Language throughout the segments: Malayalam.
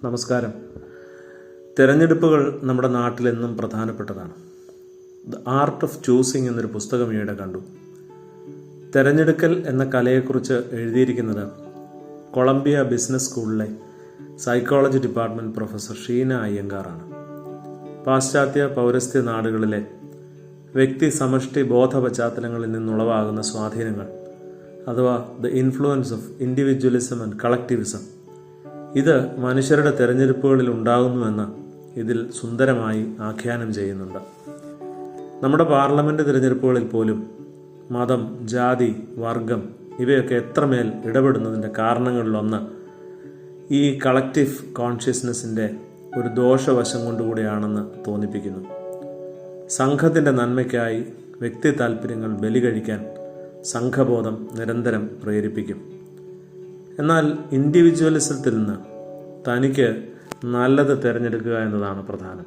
നമസ്കാരം. തിരഞ്ഞെടുപ്പുകൾ നമ്മുടെ നാട്ടിലെന്നും പ്രധാനപ്പെട്ടതാണ്. ദ ആർട്ട് ഓഫ് ചൂസിങ് എന്നൊരു പുസ്തകം ഈയിടെ കണ്ടു. തിരഞ്ഞെടുക്കൽ എന്ന കലയെക്കുറിച്ച് എഴുതിയിരിക്കുന്നത് കൊളംബിയ ബിസിനസ് സ്കൂളിലെ സൈക്കോളജി ഡിപ്പാർട്ട്മെൻറ്റ് പ്രൊഫസർ ഷീന അയ്യങ്കാറാണ്. പാശ്ചാത്യ പൗരസ്ത്യ നാടുകളിലെ വ്യക്തി സമഷ്ടി ബോധ പശ്ചാത്തലങ്ങളിൽ നിന്നുളവാകുന്ന സ്വാധീനങ്ങൾ, അഥവാ the influence of individualism and collectivism, ഇത് മനുഷ്യരുടെ തിരഞ്ഞെടുപ്പുകളിൽ ഉണ്ടാകുന്നുവെന്ന് ഇതിൽ സുന്ദരമായി ആഖ്യാനം ചെയ്യുന്നുണ്ട്. നമ്മുടെ പാർലമെൻറ്റ് തിരഞ്ഞെടുപ്പുകളിൽ പോലും മതം, ജാതി, വർഗം ഇവയൊക്കെ എത്രമേൽ ഇടപെടുന്നതിൻ്റെ കാരണങ്ങളിലൊന്ന് ഈ കളക്റ്റീവ് കോൺഷ്യസ്നെസ്സിൻ്റെ ഒരു ദോഷവശം കൊണ്ടുകൂടിയാണെന്ന് തോന്നിപ്പിക്കുന്നു. സംഘത്തിൻ്റെ നന്മയ്ക്കായി വ്യക്തി താൽപ്പര്യങ്ങൾ ബലി കഴിക്കാൻ സംഘബോധം നിരന്തരം പ്രേരിപ്പിക്കും. എന്നാൽ ഇൻഡിവിജ്വലിസത്തിൽ നിന്ന് തനിക്ക് നല്ലത് തിരഞ്ഞെടുക്കുക എന്നതാണ് പ്രധാനം.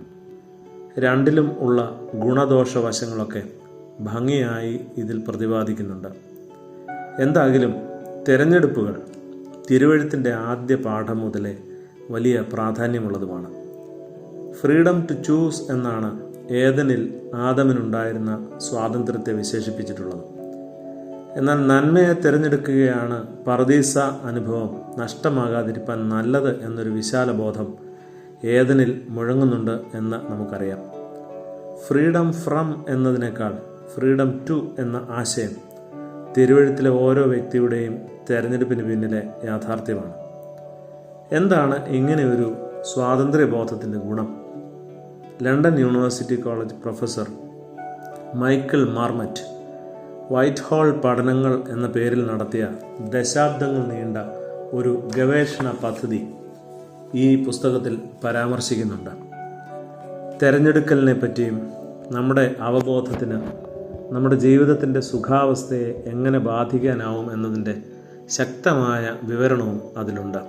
രണ്ടിലും ഉള്ള ഗുണദോഷവശങ്ങളൊക്കെ ഭംഗിയായി ഇതിൽ പ്രതിപാദിക്കുന്നുണ്ട്. എന്തായാലും തിരഞ്ഞെടുപ്പുകൾ തിരുവെഴുത്തിൻ്റെ ആദ്യ പാഠം മുതലേ വലിയ പ്രാധാന്യമുള്ളതുമാണ്. ഫ്രീഡം ടു ചൂസ് എന്നാണ് ഏദനിൽ ആദമിനുണ്ടായിരുന്ന സ്വാതന്ത്ര്യത്തെ വിശേഷിപ്പിച്ചിട്ടുള്ളത്. എന്നാൽ നന്മയെ തിരഞ്ഞെടുക്കുകയാണ് പർദീസ അനുഭവം നഷ്ടമാകാതിരിക്കാൻ നല്ലത് എന്നൊരു വിശാല ബോധം ഏദനിൽ മുഴങ്ങുന്നുണ്ട് എന്ന് നമുക്കറിയാം. ഫ്രീഡം ഫ്രം എന്നതിനേക്കാൾ ഫ്രീഡം ടു എന്ന ആശയം തിരുവെഴുത്തിലെ ഓരോ വ്യക്തിയുടെയും തിരഞ്ഞെടുപ്പിന് പിന്നിലെ യാഥാർത്ഥ്യമാണ്. എന്താണ് ഇങ്ങനെ ഒരു സ്വാതന്ത്ര്യബോധത്തിൻ്റെ ഗുണം? London University College professor Michael Marmot Whitehall പഠനങ്ങൾ എന്ന പേരിൽ നടത്തിയ ദശാബ്ദങ്ങൾ നീണ്ട ഒരു ഗവേഷണ പദ്ധതി ഈ പുസ്തകത്തിൽ പരാമർശിക്കുന്നുണ്ട്. തിരഞ്ഞെടുക്കലിനെ പറ്റിയും നമ്മുടെ അവബോധത്തിന് നമ്മുടെ ജീവിതത്തിൻ്റെ സുഖാവസ്ഥയെ എങ്ങനെ ബാധിക്കാനാവും എന്നതിൻ്റെ ശക്തമായ വിവരണവും അതിലുണ്ട്.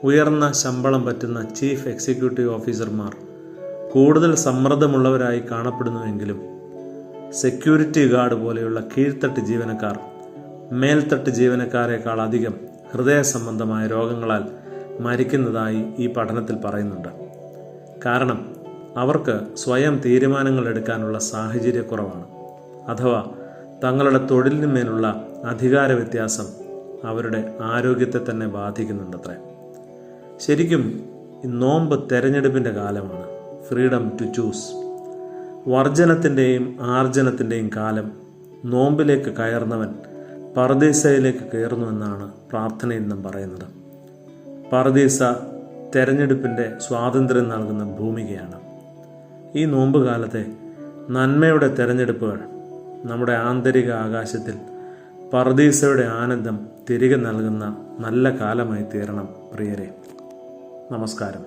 ഉയർന്ന ശമ്പളം പറ്റുന്ന ചീഫ് എക്സിക്യൂട്ടീവ് ഓഫീസർമാർ കൂടുതൽ സമ്മർദ്ദമുള്ളവരായി കാണപ്പെടുന്നുവെങ്കിലും സെക്യൂരിറ്റി ഗാർഡ് പോലെയുള്ള കീഴ്ത്തട്ട് ജീവനക്കാർ മേൽത്തട്ട് ജീവനക്കാരെക്കാൾ അധികം ഹൃദയ സംബന്ധമായ രോഗങ്ങളാൽ മരിക്കുന്നതായി ഈ പഠനത്തിൽ പറയുന്നുണ്ട്. കാരണം അവർക്ക് സ്വയം തീരുമാനങ്ങൾ എടുക്കാനുള്ള സാഹചര്യക്കുറവാണ്, അഥവാ തങ്ങളുടെ തൊഴിലിന്മേലുള്ള അധികാര വ്യത്യാസം അവരുടെ ആരോഗ്യത്തെ തന്നെ ബാധിക്കുന്നുണ്ടത്രേ. ശരിക്കും നോമ്പ് തെരഞ്ഞെടുപ്പിൻ്റെ കാലമാണ്. Freedom to choose. വർജനത്തിൻ്റെയും ആർജനത്തിൻ്റെയും കാലം. നോമ്പിലേക്ക് കയറുന്നവൻ പർദീസയിലേക്ക് കയറുന്നുവെന്നാണ് പ്രാർത്ഥനയിൽ നാം പറയുന്നത്. പർദീസ തെരഞ്ഞെടുപ്പിൻ്റെ സ്വാതന്ത്ര്യം നൽകുന്ന ഭൂമികയാണ്. ഈ നോമ്പ് കാലത്തെ നന്മയുടെ തെരഞ്ഞെടുപ്പുകൾ നമ്മുടെ ആന്തരിക ആകാശത്തിൽ പർദീസയുടെ ആനന്ദം തിരികെ നൽകുന്ന നല്ല കാലമായി തീരണം പ്രിയരെ. നമസ്കാരം.